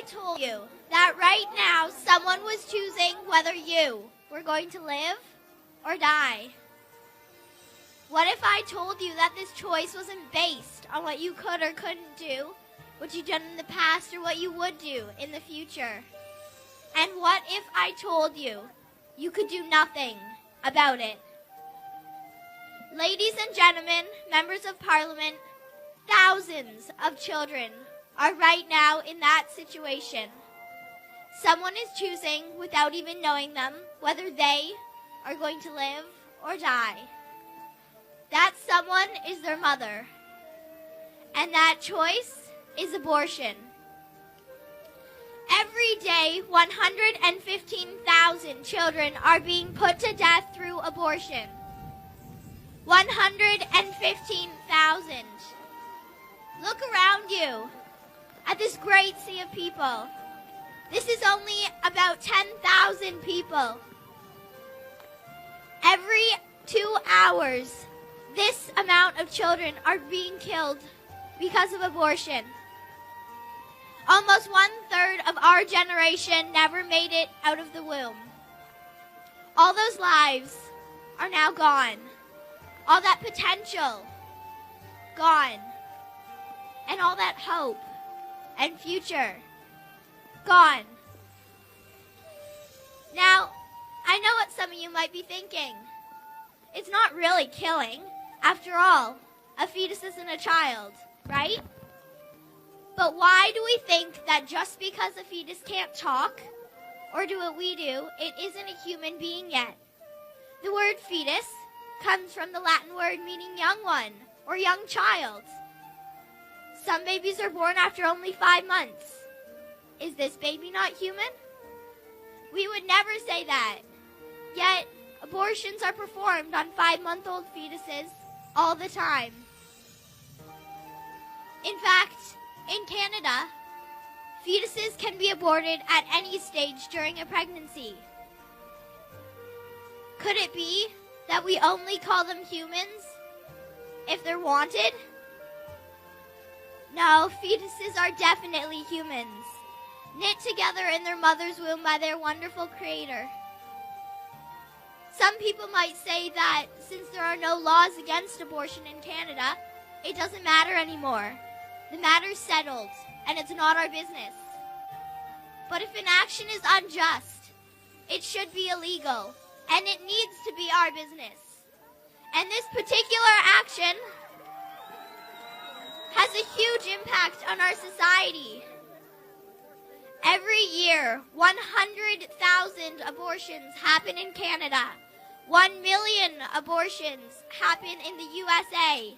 told you that right now someone was choosing whether you were going to live or die? What if I told you that this choice wasn't based on what you could or couldn't do, what you've done in the past, or what you would do in the future? And what if I told you you could do nothing about it? Ladies and gentlemen, members of Parliament, thousands of children are right now in that situation. Someone is choosing, without even knowing them, whether they are going to live or die. That someone is their mother. And that choice is abortion. Every day, 115,000 children are being put to death through abortion. 115,000. Look around you at this great sea of people. This is only about 10,000 people. Every 2 hours, this amount of children are being killed because of abortion. Almost 1/3 of our generation never made it out of the womb. All those lives are now gone. All that potential, gone. And all that hope and future, gone. Now, I know what some of you might be thinking. It's not really killing. After all, a fetus isn't a child, right? But why do we think that just because a fetus can't talk or do what we do, it isn't a human being yet? The word fetus comes from the Latin word meaning young one or young child. Some babies are born after only 5 months. Is this baby not human? We would never say that. Yet, abortions are performed on 5-month-old fetuses all the time. In fact, in Canada, fetuses can be aborted at any stage during a pregnancy. Could it be that we only call them humans if they're wanted? No, fetuses are definitely humans, knit together in their mother's womb by their wonderful creator. Some people might say that since there are no laws against abortion in Canada, it doesn't matter anymore. The matter's settled, and it's not our business. But if an action is unjust, it should be illegal, and it needs to be our business. And this particular action has a huge impact on our society. Every year, 100,000 abortions happen in Canada. 1 million abortions happen in the USA.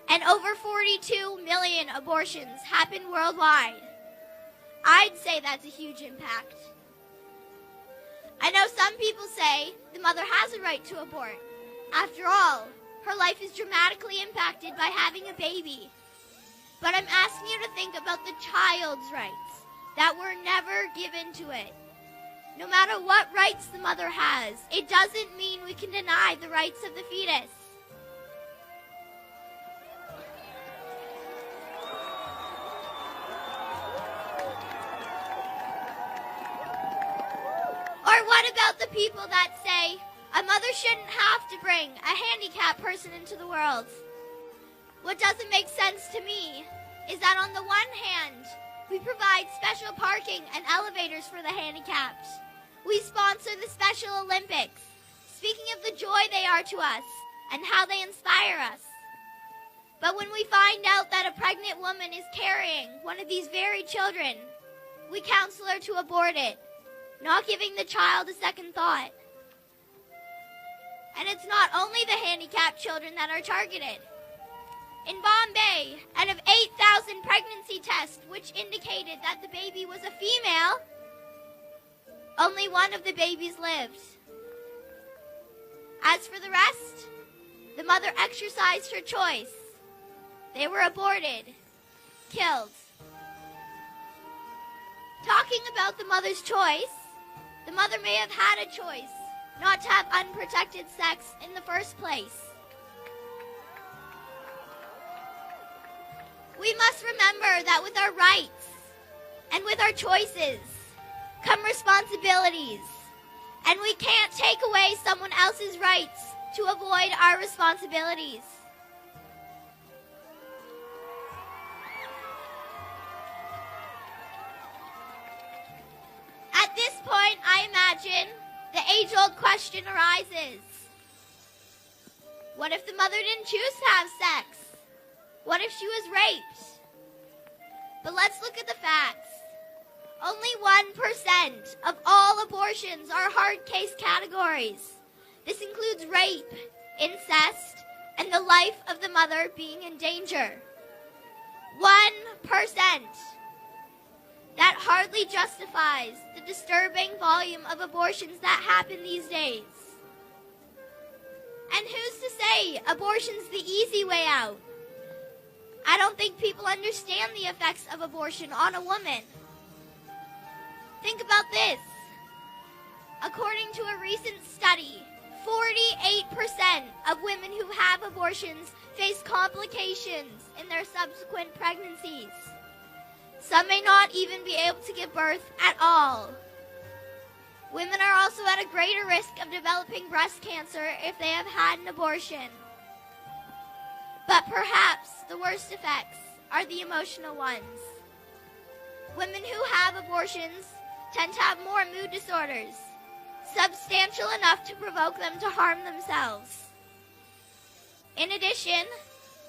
And over 42 million abortions happen worldwide. I'd say that's a huge impact. I know some people say the mother has a right to abort. After all, her life is dramatically impacted by having a baby. But I'm asking you to think about the child's rights that were never given to it. No matter what rights the mother has, it doesn't mean we can deny the rights of the fetus. Or what about the people that say a mother shouldn't have to bring a handicapped person into the world? What doesn't make sense to me is that on the one hand, we provide special parking and elevators for the handicapped. We sponsor the Special Olympics, speaking of the joy they are to us and how they inspire us. But when we find out that a pregnant woman is carrying one of these very children, we counsel her to abort it, not giving the child a second thought. And it's not only the handicapped children that are targeted. In Bombay, out of 8,000 pregnancy tests which indicated that the baby was a female, only one of the babies lived. As for the rest, the mother exercised her choice. They were aborted, killed. Talking about the mother's choice, the mother may have had a choice not to have unprotected sex in the first place. We must remember that with our rights And with our choices come responsibilities. And we can't take away someone else's rights to avoid our responsibilities. At this point, I imagine the age-old question arises. What if the mother didn't choose to have sex? What if she was raped? But let's look at the facts. Only 1% of all abortions are hard case categories. This includes rape, incest, and the life of the mother being in danger. 1%. That hardly justifies the disturbing volume of abortions that happen these days. And who's to say abortion's the easy way out? I don't think people understand the effects of abortion on a woman. Think about this. According to a recent study, 48% of women who have abortions face complications in their subsequent pregnancies. Some may not even be able to give birth at all. Women are also at a greater risk of developing breast cancer if they have had an abortion. But perhaps the worst effects are the emotional ones. Women who have abortions tend to have more mood disorders, substantial enough to provoke them to harm themselves. In addition,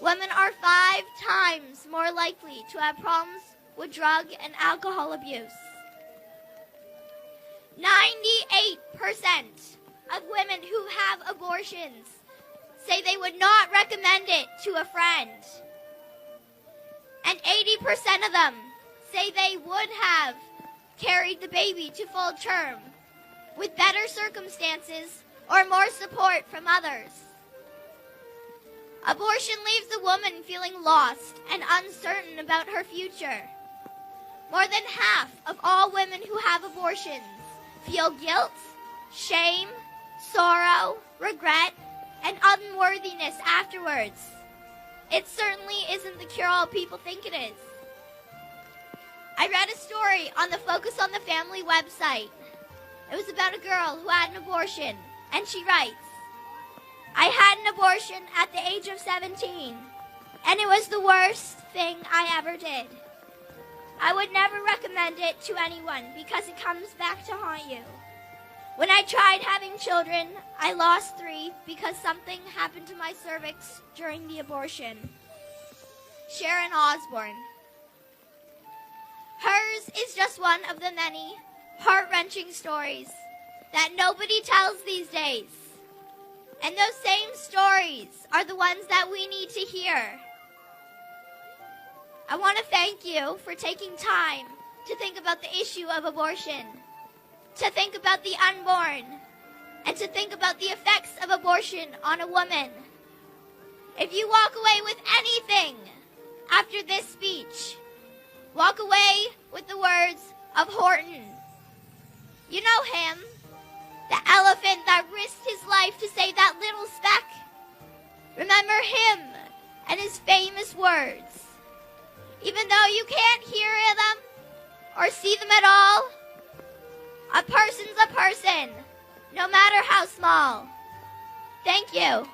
women are 5 times more likely to have problems with drug and alcohol abuse. 98% of women who have abortions say they would not recommend it to a friend. And 80% of them say they would have carried the baby to full term with better circumstances or more support from others. Abortion leaves the woman feeling lost and uncertain about her future. More than half of all women who have abortions feel guilt, shame, sorrow, regret, and unworthiness afterwards. It certainly isn't the cure-all people think it is. I read a story on the Focus on the Family website. It was about a girl who had an abortion, and she writes, I had an abortion at the age of 17, and it was the worst thing I ever did. I would never recommend it to anyone because it comes back to haunt you. When I tried having children, I lost 3 because something happened to my cervix during the abortion. Sharon Osbourne. Hers is just one of the many heart-wrenching stories that nobody tells these days. And those same stories are the ones that we need to hear. I want to thank you for taking time to think about the issue of abortion, to think about the unborn, and to think about the effects of abortion on a woman. If you walk away with anything after this speech, walk away with the words of Horton. You know him, the elephant that risked his life to save that little speck. Remember him and his famous words. Even though you can't hear them or see them at all, a person's a person, no matter how small. Thank you.